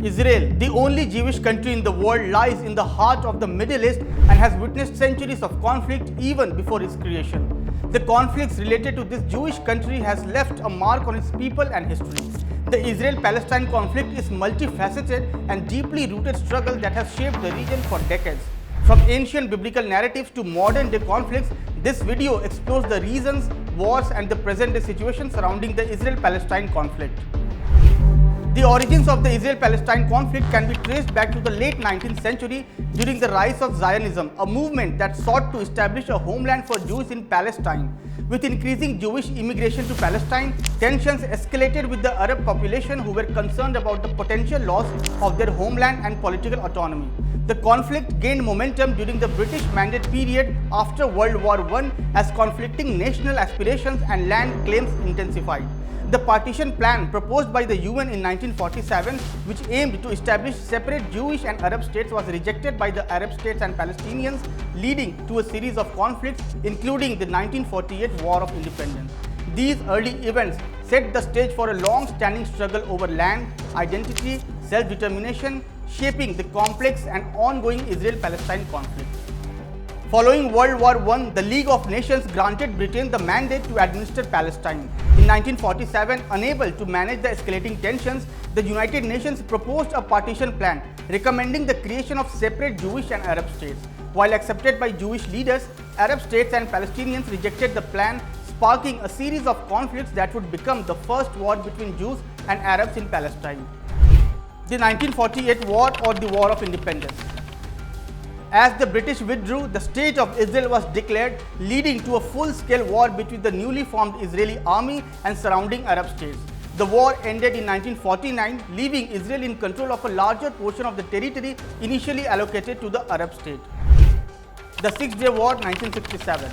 Israel, the only Jewish country in the world, lies in the heart of the Middle East and has witnessed centuries of conflict even before its creation. The conflicts related to this Jewish country has left a mark on its people and history. The Israel-Palestine conflict is multifaceted and deeply rooted struggle that has shaped the region for decades. From ancient biblical narratives to modern-day conflicts, this video explores the reasons, wars and the present-day situation surrounding the Israel-Palestine conflict. The origins of the Israel-Palestine conflict can be traced back to the late 19th century during the rise of Zionism, a movement that sought to establish a homeland for Jews in Palestine. With increasing Jewish immigration to Palestine, tensions escalated with the Arab population who were concerned about the potential loss of their homeland and political autonomy. The conflict gained momentum during the British Mandate period after World War I as conflicting national aspirations and land claims intensified. The partition plan proposed by the UN in 1947, which aimed to establish separate Jewish and Arab states, was rejected by the Arab states and Palestinians, leading to a series of conflicts, including the 1948 War of Independence. These early events set the stage for a long-standing struggle over land, identity, self-determination, shaping the complex and ongoing Israel-Palestine conflict. Following World War I, the League of Nations granted Britain the mandate to administer Palestine. In 1947, unable to manage the escalating tensions, the United Nations proposed a partition plan, recommending the creation of separate Jewish and Arab states. While accepted by Jewish leaders, Arab states and Palestinians rejected the plan, sparking a series of conflicts that would become the first war between Jews and Arabs in Palestine. The 1948 War, or the War of Independence. As the British withdrew, the State of Israel was declared, leading to a full-scale war between the newly formed Israeli army and surrounding Arab states. The war ended in 1949, leaving Israel in control of a larger portion of the territory initially allocated to the Arab state. The Six-Day War, 1967.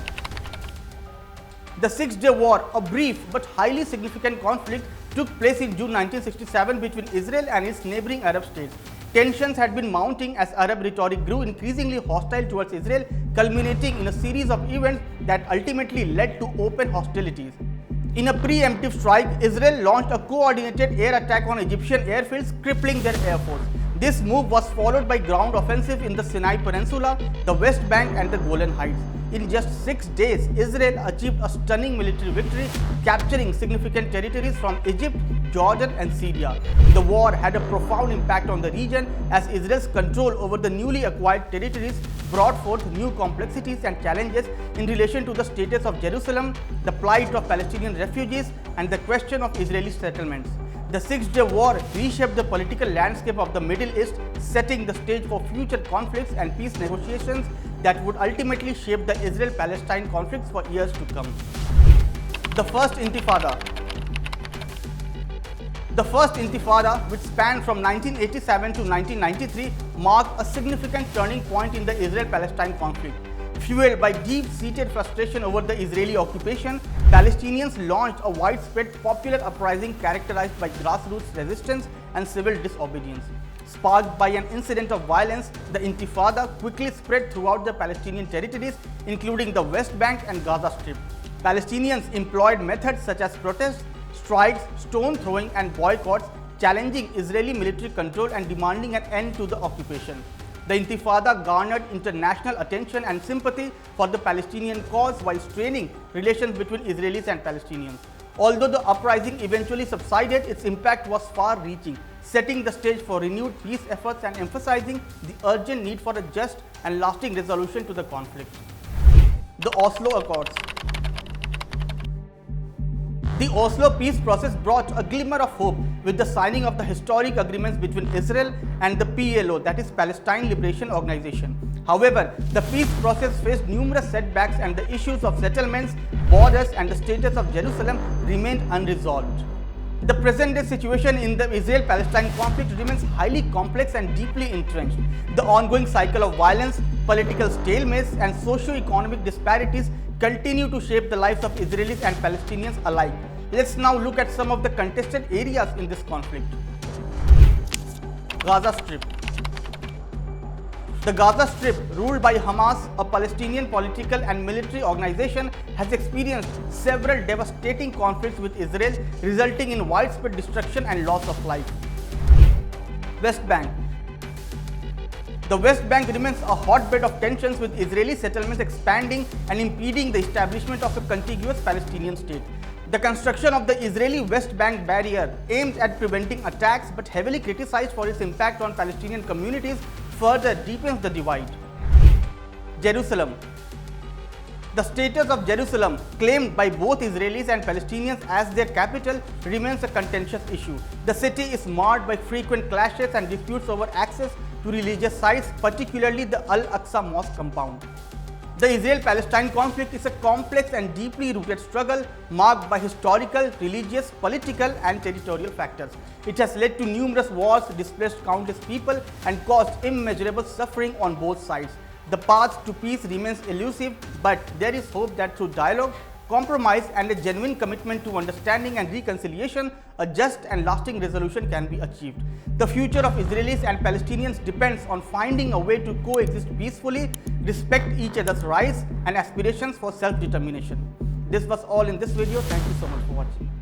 The Six-Day War, a brief but highly significant conflict, took place in June 1967 between Israel and its neighboring Arab states. Tensions had been mounting as Arab rhetoric grew increasingly hostile towards Israel, culminating in a series of events that ultimately led to open hostilities. In a preemptive strike, Israel launched a coordinated air attack on Egyptian airfields, crippling their air force. This move was followed by ground offensive in the Sinai Peninsula, the West Bank and the Golan Heights. In just 6 days, Israel achieved a stunning military victory, capturing significant territories from Egypt, Jordan and Syria. The war had a profound impact on the region as Israel's control over the newly acquired territories brought forth new complexities and challenges in relation to the status of Jerusalem, the plight of Palestinian refugees and the question of Israeli settlements. The Six-Day War reshaped the political landscape of the Middle East, setting the stage for future conflicts and peace negotiations that would ultimately shape the Israel-Palestine conflicts for years to come. The First Intifada. The First Intifada, which spanned from 1987 to 1993, marked a significant turning point in the Israel-Palestine conflict. Fueled by deep-seated frustration over the Israeli occupation, Palestinians launched a widespread popular uprising characterized by grassroots resistance and civil disobedience. Sparked by an incident of violence, the Intifada quickly spread throughout the Palestinian territories, including the West Bank and Gaza Strip. Palestinians employed methods such as protests, strikes, stone throwing and boycotts, challenging Israeli military control and demanding an end to the occupation. The Intifada garnered international attention and sympathy for the Palestinian cause while straining relations between Israelis and Palestinians. Although the uprising eventually subsided, its impact was far-reaching, setting the stage for renewed peace efforts and emphasizing the urgent need for a just and lasting resolution to the conflict. The Oslo Accords. The Oslo peace process brought a glimmer of hope with the signing of the historic agreements between Israel and the PLO, that is Palestine Liberation Organization. However, the peace process faced numerous setbacks and the issues of settlements, borders and the status of Jerusalem remained unresolved. The present-day situation in the Israel-Palestine conflict remains highly complex and deeply entrenched. The ongoing cycle of violence, political stalemates and socio-economic disparities continue to shape the lives of Israelis and Palestinians alike. Let's now look at some of the contested areas in this conflict. Gaza Strip. The Gaza Strip, ruled by Hamas, a Palestinian political and military organization, has experienced several devastating conflicts with Israel, resulting in widespread destruction and loss of life. West Bank. The West Bank remains a hotbed of tensions, with Israeli settlements expanding and impeding the establishment of a contiguous Palestinian state. The construction of the Israeli West Bank barrier, aimed at preventing attacks but heavily criticized for its impact on Palestinian communities, further deepens the divide. Jerusalem. The status of Jerusalem, claimed by both Israelis and Palestinians as their capital, remains a contentious issue. The city is marred by frequent clashes and disputes over access to religious sites, particularly the Al-Aqsa Mosque compound. The Israel-Palestine conflict is a complex and deeply rooted struggle marked by historical, religious, political and territorial factors. It has led to numerous wars, displaced countless people and caused immeasurable suffering on both sides. The path to peace remains elusive, but there is hope that through dialogue, compromise and a genuine commitment to understanding and reconciliation, a just and lasting resolution can be achieved. The future of Israelis and Palestinians depends on finding a way to coexist peacefully, respect each other's rights and aspirations for self-determination. This was all in this video. Thank you so much for watching.